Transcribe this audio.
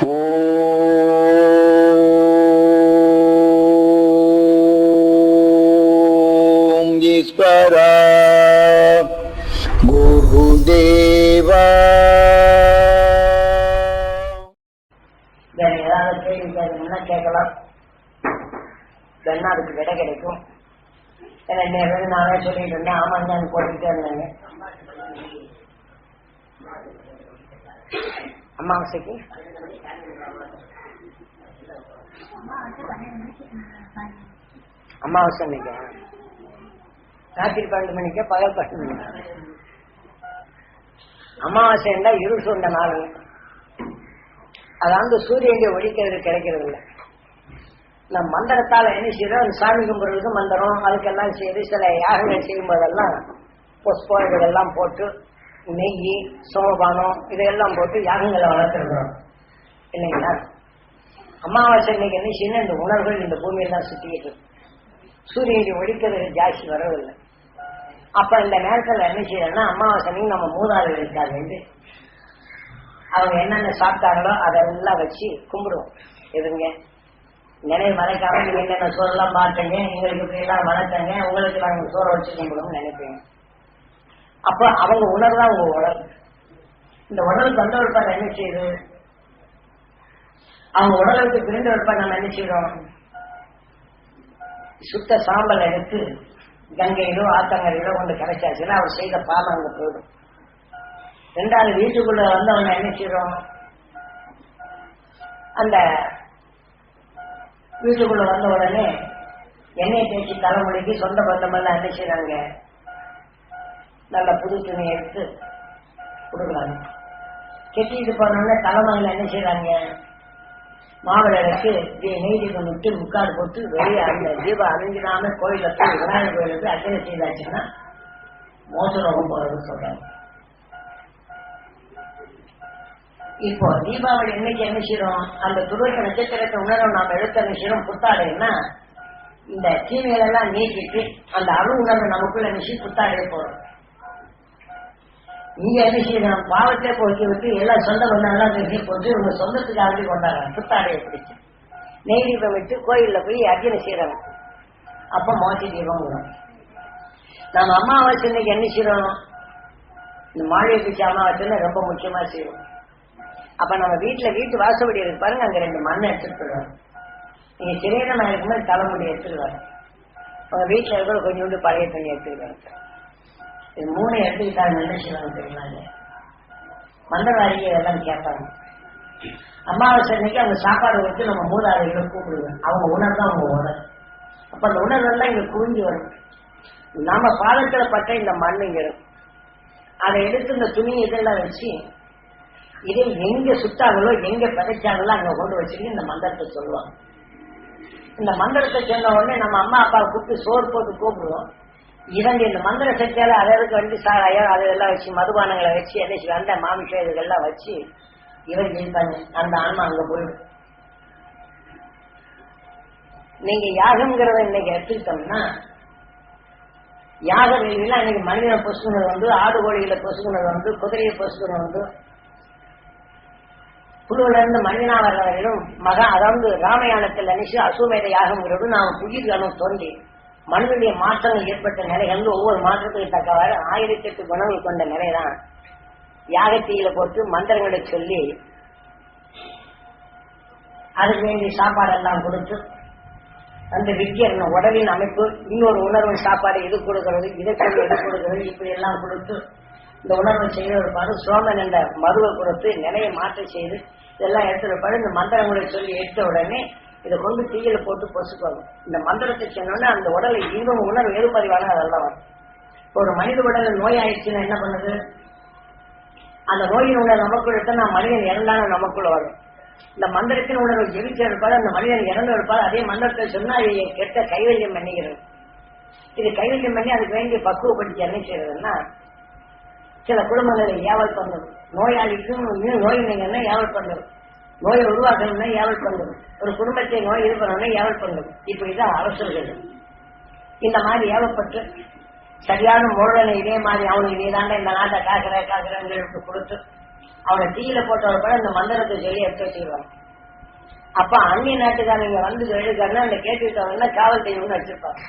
ஓம் ஈஸ்வரா குருதேவா. ஏதாவது கேள்வி கேட்கணும்னா கேட்கலாம். அதுக்கு விடை கிடைக்கும். நானே சொல்லிட்டு இருந்தேன். ஆமாங்க போட்டுக்கிட்டே இருந்தாங்க. அமாவாசைக்கு அமாவாசை அன்னைக்கு ராத்திரி 12 மணிக்கு பகல் 10 மணிக்கு அமாவாசை என்றா இருள் சூழ்ந்த நாள். அதாவது சூரியனுடைய ஒளிக்கிறது கிடைக்கிறது இல்லை. நம் மந்திரத்தால் என்ன செய்யறோம், சாமி கும்பிடுறதுக்கு மந்திரம் அதுக்கெல்லாம் செய்து சில யாகங்கள் செய்யும் போதெல்லாம் புஷ்பம் இதெல்லாம் போட்டு நெய் சோமபானம் இதையெல்லாம் போட்டு யாகங்களை வளர்த்துருக்கிறோம் இல்லைங்களா. அமாவாசை இன்னைக்கு என்ன செய்யணும், இந்த உணர்வுகள் இந்த பூமியில தான் சுத்திக்கிட்டு சூரியனுடைய ஒளிக்கிறது ஜாஸ்தி வரவில்லை. அப்ப இந்த நேரத்தில் என்ன செய்யறோம்னா அமாவாசை நம்ம மூதாதைகளுக்காக வேண்டி அவங்க என்னென்ன சாப்பிட்டாங்களோ அதெல்லாம் வச்சு கும்பிடுவோம். எதுங்க நினைவு மறைக்காம நீங்க என்னென்ன சோறெல்லாம் பார்த்தீங்க, எங்களுக்கு இப்படி எல்லாம் வளர்த்தங்க, உங்களுக்கு நாங்கள் சோறை வச்சு கும்பிடுவோம்னு நினைப்பீங்க. அப்ப அவங்க உணர்வு தான் உங்க உடல். இந்த உடலுக்கு வந்த விற்பாடு என்ன செய்யுது, அவங்க உடலுக்கு பிரிந்த விற்பாடு நம்ம என்ன செய்யறோம், சுத்த சாம்பல் எடுத்து கங்கையிலோ ஆத்தங்கரையிலோ கொண்டு கிடைச்சாச்சுன்னா அவர் செய்த பாலம் அங்க போயிடும். ரெண்டாவது வீட்டுக்குள்ள வந்தவங்க என்ன செய்யறோம், அந்த வீட்டுக்குள்ள வந்த உடனே எண்ணெய் தேய்ச்சி தலைமுடிக்கு சொந்த பந்தமெல்லாம் என்ன செய்யறாங்க, நல்ல புது துணி எடுத்து கொடுக்குறாங்க. கெட்டிட்டு போனோம்னா தலைமையில என்ன செய்யறாங்க, மாவிளக்கு நெய் தீபம் விட்டு முக்காடு போட்டு வெளியே அந்த தீபம் அழிஞ்சிடாம கோயில போய் விநாயகர் கோயிலுக்கு அர்ச்சனை செய்தாச்சுன்னா மோசரோகம் போறது சொல்றாங்க. இப்போ தீபாவளி இன்னைக்கு என்ன செய்யறோம், அந்த துருவத்த நட்சத்திரத்தை உணர்வு நாம் எடுத்த நிச்சயம் புத்தாடைன்னா இந்த தீமைகளெல்லாம் நீக்கிட்டு அந்த அணு உணர்வு நமக்குள்ள நிச்சயம் புத்தாடைய போறோம். இங்க என்ன செய்யணும், பாவத்தை போக்கி விட்டு எல்லாம் சொந்த பந்தெல்லாம் பேசி போட்டு உங்க சொந்தத்துக்காக கொண்டாடுறாங்க. புத்தாடையை பிடிச்சு நெய் தீபம் விட்டு கோயில்ல போய் அர்ச்சனை செய்யறாங்க. அப்ப மோசி தீபம் வரும். நம்ம அமாவாசை இன்னைக்கு என்ன செய்யறோம், இந்த மாளிகை பிடிச்ச அமாவாசை ரொம்ப முக்கியமா செய்வோம். அப்ப நம்ம வீட்டு வாசப்படி இருக்கு பாருங்க, அங்க 2 மண்ணை எடுத்துட்டு போயிடுவாங்க. நீங்க சிறையிடமா இருக்கும்போது தலைமுடி எடுத்துட்டு வர உங்க வீட்டுல இருக்கிற கொஞ்சோண்டு பழைய தண்ணி எடுத்துக்கிட்டு இது 3 எடுத்துக்கிட்டாங்க. என்ன செய்வாங்க தெரியுமா, மந்திரவாதிக்கு இதெல்லாம் கேட்பாங்க. அமாவாசை அன்னைக்கு அவங்க சாப்பாடு வச்சு நம்ம மூதாதைகளை கூப்பிடுவோம். அவங்க உணர்வு தான் அவங்க உணர்வு. அப்ப அந்த உணர்வெல்லாம் இங்க குவிஞ்சு வரும். நாம பாதத்துல பட்ட இந்த மண் இங்க இருக்கும். அதை எடுத்து இந்த துணி இதெல்லாம் வச்சு இதை எங்க சுத்தாங்களோ எங்க பதைச்சாங்களோ அங்க கொண்டு வச்சுட்டு இந்த மந்திரத்தை சொல்லுவாங்க. இந்த மந்திரத்தை சொன்ன உடனே நம்ம அம்மா அப்பாவை கூப்பிட்டு சோறு போட்டு கூப்பிடுவோம். இவங்க இந்த மந்திர சக்தியால அதற்கு வந்து சாராயோ அதெல்லாம் வச்சு மதுபானங்களை வச்சு எதை அந்த மாமிஷம் இதுகள்லாம் வச்சு இவர் ஜெயிப்பாங்க. அந்த ஆன்மா அங்க போயிடும். நீங்க யாகம்ங்கிறத இன்னைக்கு எடுத்துக்கிட்டோம்னா யாக வேலையில இன்னைக்கு மனிதனை பொசுக்குனது வந்து ஆடு கோழிகளை பொசுக்குனது வந்து குதிரையை பொசுக்குனது வந்து புழுவில இருந்து மனிதனா வர்றவர்களும் அதாவது ராமாயணத்தில் நினைச்சு அசுமேத யாகம்ங்கிறது நாம் புதிர்களும் தோன்றி மனிதனுடைய மாற்றங்கள் ஏற்பட்ட நிலைகள் ஒவ்வொரு மாற்றத்துக்கு தக்கவாறு 1008 குணங்கள் கொண்ட நிலைதான். யாகத்தீயில போட்டு மந்திரங்களை சொல்லி அதுக்கு வேண்டிய சாப்பாடெல்லாம் கொடுத்து அந்த விக்கியர் உடலின் அமைப்பு இன்னொரு உணர்வு சாப்பாடு இது கொடுக்கிறது, இதை சொல்லி இது கொடுக்கிறது, இப்படி எல்லாம் கொடுத்து இந்த உணர்வை செய்வதற்கான சோமன் என்ற மருவை கொடுத்து நிலையை மாற்ற செய்து இதெல்லாம் எடுத்துருப்பாரு. இந்த மந்திரங்களை சொல்லி எடுத்த உடனே இதை கொண்டு தீயில போட்டு பொசுக்குவாங்க. இந்த மந்திரத்தை சொன்னோன்னா அந்த உடலை இன்னும் உணர்வு எதிர்ப்பறிவான அதெல்லாம் வரும். ஒரு மனித உடல் நோய் ஆயிடுச்சுன்னா என்ன பண்ணுது, அந்த நோயின் உணர்வு நமக்குள்ள எடுத்தா நான் மனிதன் இறந்தான நமக்குள்ள வரும். இந்த மந்திரத்தின் உணர்வு ஜெபிச்சு இருப்பாரு, அந்த மனிதன் இறந்து இருப்பாரு. அதே மந்திரத்தை சொன்னா அது கெட்ட கைவல்யம் பண்ணிக்கிறது. இது கைவல்யம் பண்ணி அதுக்கு வேண்டிய பக்குவப்படுத்தி என்ன செய்யறதுன்னா சில குடும்பங்களை ஏவல் பண்ணுறது. நோயாளிக்கும் நோய் இல்லைங்கன்னா ஏவல் பண்ணுறது, நோயை உருவாக்கணும்னா ஏவல் பண்ணுறது, ஒரு குடும்பத்தை நோய் இது பண்ணணும்னா ஏவல் பண்ணுறது. இப்படிதான் அரசர்கள் இந்த மாதிரி ஏவப்பட்டு சரியான முரணை இதே மாதிரி அவனுக்கு நீதாண்ட இந்த நாட்டை காக்கிறேன்னு கொடுத்து அவனை தீயில போட்டவரை கூட அந்த மந்திரத்தை சொல்லி எடுத்து வச்சுருவாங்க. அப்ப அந்நிய நாட்டுக்காரங்க வந்து எழுதுக்காருன்னா அந்த கேட்டுக்கிட்டவங்கன்னா காவல் தெய்வம்னு வச்சிருப்பாங்க.